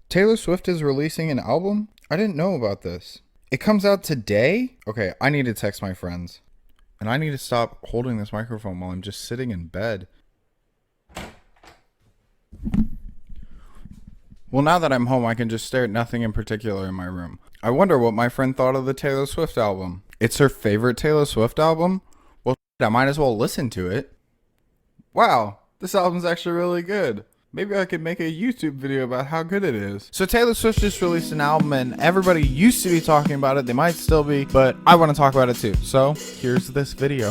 Taylor Swift is releasing an album? I didn't know about this. It comes out today? Okay, I need to text my friends. And I need to stop holding this microphone while I'm just sitting in bed. Well, now that I'm home, I can just stare at nothing in particular in my room. I wonder what my friend thought of the Taylor Swift album. It's her favorite Taylor Swift album? Well, I might as well listen to it. Wow, this album's actually really good. Maybe I could make a YouTube video about how good it is. So Taylor Swift just released an album and everybody used to be talking about it. They might still be, but I want to talk about it too. So here's this video.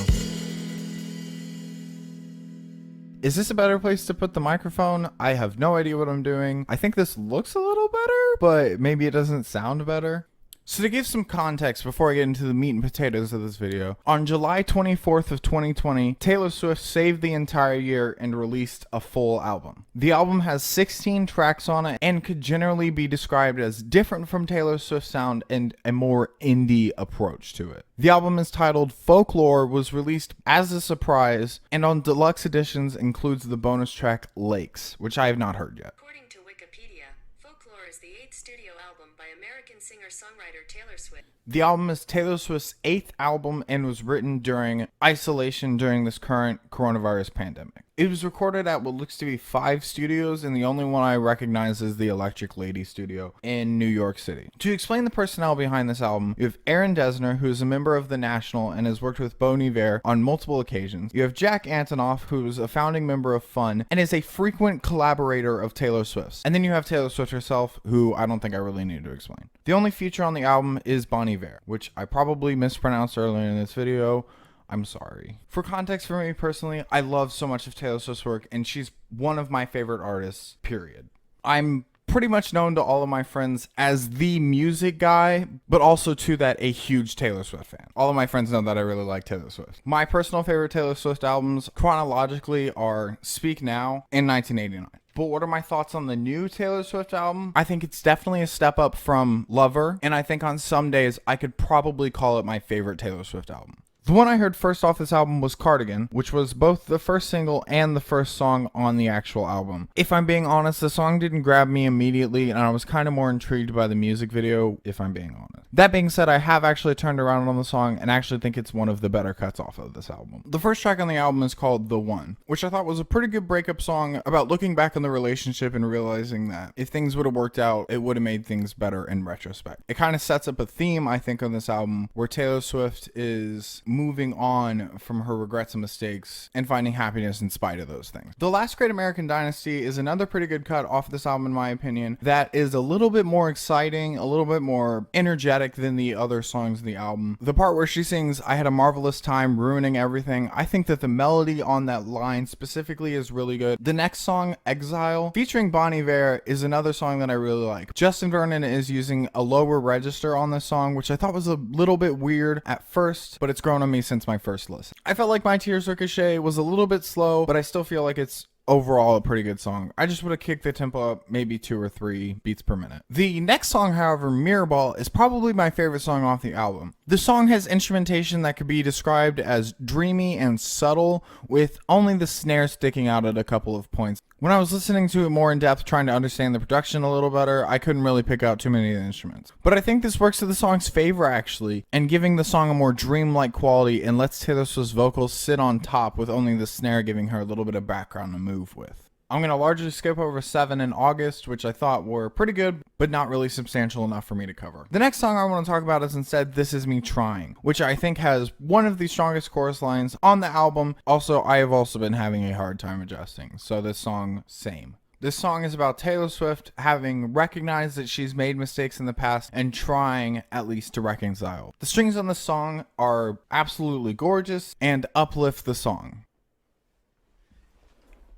Is this a better place to put the microphone? I have no idea what I'm doing. I think this looks a little better, but maybe it doesn't sound better. So to give some context before I get into the meat and potatoes of this video, on July 24th of 2020, Taylor Swift saved the entire year and released a full album. The album has 16 tracks on it and could generally be described as different from Taylor Swift's sound and a more indie approach to it. The album is titled Folklore, was released as a surprise, and on deluxe editions includes the bonus track Lakes, which I have not heard yet. According to Wikipedia, Folklore is the 8th studio album by American singer-songwriter Taylor Swift. The album is Taylor Swift's 8th album and was written during isolation during this current coronavirus pandemic. It was recorded at what looks to be 5 studios, and the only one I recognize is the Electric Lady studio in New York City. To explain the personnel behind this album, you have Aaron Dessner, who is a member of The National and has worked with Bon Iver on multiple occasions. You have Jack Antonoff, who is a founding member of Fun and is a frequent collaborator of Taylor Swift's. And then you have Taylor Swift herself, who I don't think I really need to explain. The only feature on the album is Bon Iver, which I probably mispronounced earlier in this video. I'm sorry. For context for me personally, I love so much of Taylor Swift's work, and she's one of my favorite artists, period. I'm pretty much known to all of my friends as the music guy, but also to that a huge Taylor Swift fan. All of my friends know that I really like Taylor Swift. My personal favorite Taylor Swift albums chronologically are Speak Now and 1989. But what are my thoughts on the new Taylor Swift album? I think it's definitely a step up from Lover, and I think on some days I could probably call it my favorite Taylor Swift album. The one I heard first off this album was Cardigan, which was both the first single and the first song on the actual album. If I'm being honest, the song didn't grab me immediately, and I was kind of more intrigued by the music video, if I'm being honest. That being said, I have actually turned around on the song and actually think it's one of the better cuts off of this album. The first track on the album is called The One, which I thought was a pretty good breakup song about looking back on the relationship and realizing that if things would have worked out, it would have made things better in retrospect. It kind of sets up a theme, I think, on this album where Taylor Swift is moving on from her regrets and mistakes and finding happiness in spite of those things. The Last Great American Dynasty is another pretty good cut off this album in my opinion that is a little bit more exciting, a little bit more energetic than the other songs in the album. The part where she sings, "I had a marvelous time ruining everything," I think that the melody on that line specifically is really good. The next song, Exile, featuring Bon Iver, is another song that I really like. Justin Vernon is using a lower register on this song, which I thought was a little bit weird at first, but it's grown on me since my first listen. I felt like My Tears Ricochet was a little bit slow, but I still feel like it's overall a pretty good song. I just would have kicked the tempo up maybe 2 or 3 beats per minute. The next song, however, Mirrorball, is probably my favorite song off the album. The song has instrumentation that could be described as dreamy and subtle, with only the snare sticking out at a couple of points. When I was listening to it more in depth, trying to understand the production a little better, I couldn't really pick out too many of the instruments. But I think this works to the song's favor actually, and giving the song a more dreamlike quality and lets Taylor Swift's vocals sit on top with only the snare giving her a little bit of background to move with. I'm going to largely skip over 7 in August, which I thought were pretty good, but not really substantial enough for me to cover. The next song I want to talk about is instead This Is Me Trying, which I think has one of the strongest chorus lines on the album. Also, I have also been having a hard time adjusting, so this song, same. This song is about Taylor Swift having recognized that she's made mistakes in the past and trying at least to reconcile. The strings on the song are absolutely gorgeous and uplift the song.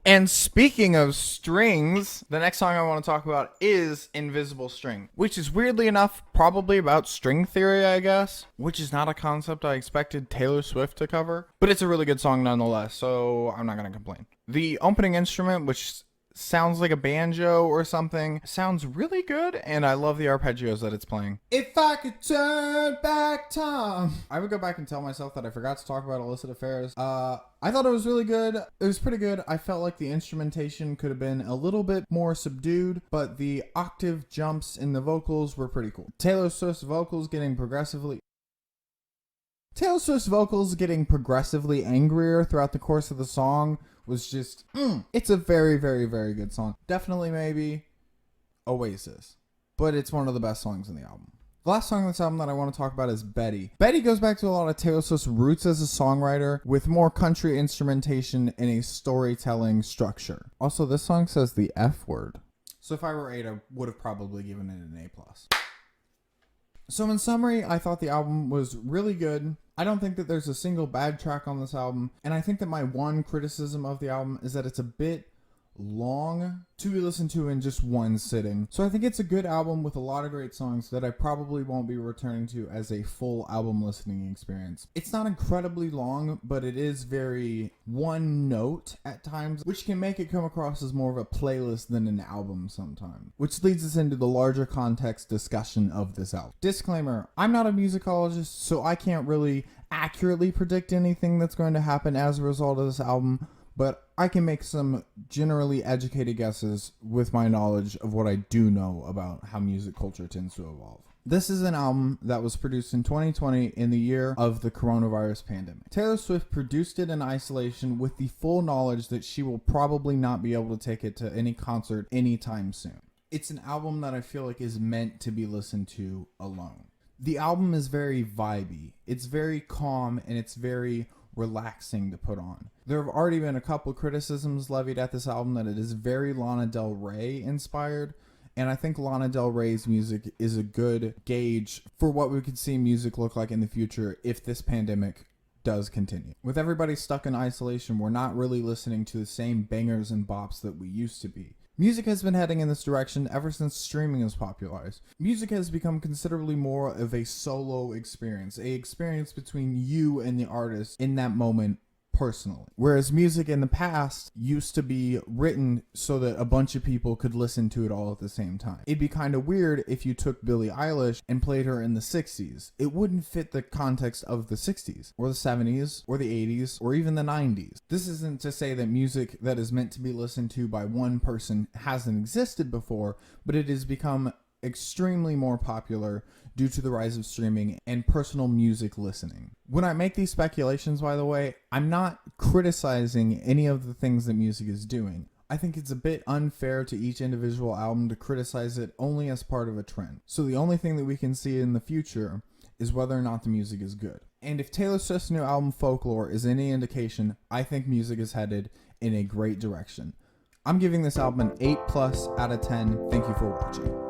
And speaking of strings, the next song I want to talk about is Invisible String, which is weirdly enough probably about string theory, I guess, which is not a concept I expected Taylor Swift to cover, but it's a really good song nonetheless, so I'm not going to complain. The opening instrument, which sounds like a banjo or something. Sounds really good, and I love the arpeggios that it's playing. If I could turn back time. I would go back and tell myself that I forgot to talk about illicit affairs. I thought it was really good. It was pretty good. I felt like the instrumentation could have been a little bit more subdued, but the octave jumps in the vocals were pretty cool. Taylor Swift's vocals getting progressively angrier throughout the course of the song was just, it's a very, very, very good song. Definitely maybe Oasis, but it's one of the best songs in the album. The last song on this album that I want to talk about is Betty. Betty goes back to a lot of Taylor Swift's roots as a songwriter with more country instrumentation and a storytelling structure. Also, this song says the F word. So if I were 8, I would have probably given it an A+. So in summary, I thought the album was really good. I don't think that there's a single bad track on this album. And I think that my one criticism of the album is that it's a bit long to be listened to in just one sitting. So I think it's a good album with a lot of great songs that I probably won't be returning to as a full album listening experience. It's not incredibly long, but it is very one note at times, which can make it come across as more of a playlist than an album sometimes, which leads us into the larger context discussion of this album. Disclaimer, I'm not a musicologist, so I can't really accurately predict anything that's going to happen as a result of this album, but I can make some generally educated guesses with my knowledge of what I do know about how music culture tends to evolve. This is an album that was produced in 2020 in the year of the coronavirus pandemic. Taylor Swift produced it in isolation with the full knowledge that she will probably not be able to take it to any concert anytime soon. It's an album that I feel like is meant to be listened to alone. The album is very vibey. It's very calm and it's very relaxing to put on. There have already been a couple criticisms levied at this album that it is very Lana Del Rey inspired, and I think Lana Del Rey's music is a good gauge for what we could see music look like in the future if this pandemic does continue. With everybody stuck in isolation, we're not really listening to the same bangers and bops that we used to be. Music has been heading in this direction ever since streaming is popularized. Music has become considerably more of a solo experience, an experience between you and the artist in that moment personally. Whereas music in the past used to be written so that a bunch of people could listen to it all at the same time. It'd be kind of weird if you took Billie Eilish and played her in the 60s. It wouldn't fit the context of the 60s, or the 70s, or the 80s, or even the 90s. This isn't to say that music that is meant to be listened to by one person hasn't existed before, but it has become extremely more popular due to the rise of streaming and personal music listening. When I make these speculations, by the way, I'm not criticizing any of the things that music is doing. I think it's a bit unfair to each individual album to criticize it only as part of a trend. So the only thing that we can see in the future is whether or not the music is good. And if Taylor Swift's new album Folklore is any indication, I think music is headed in a great direction. I'm giving this album an 8+ out of 10. Thank you for watching.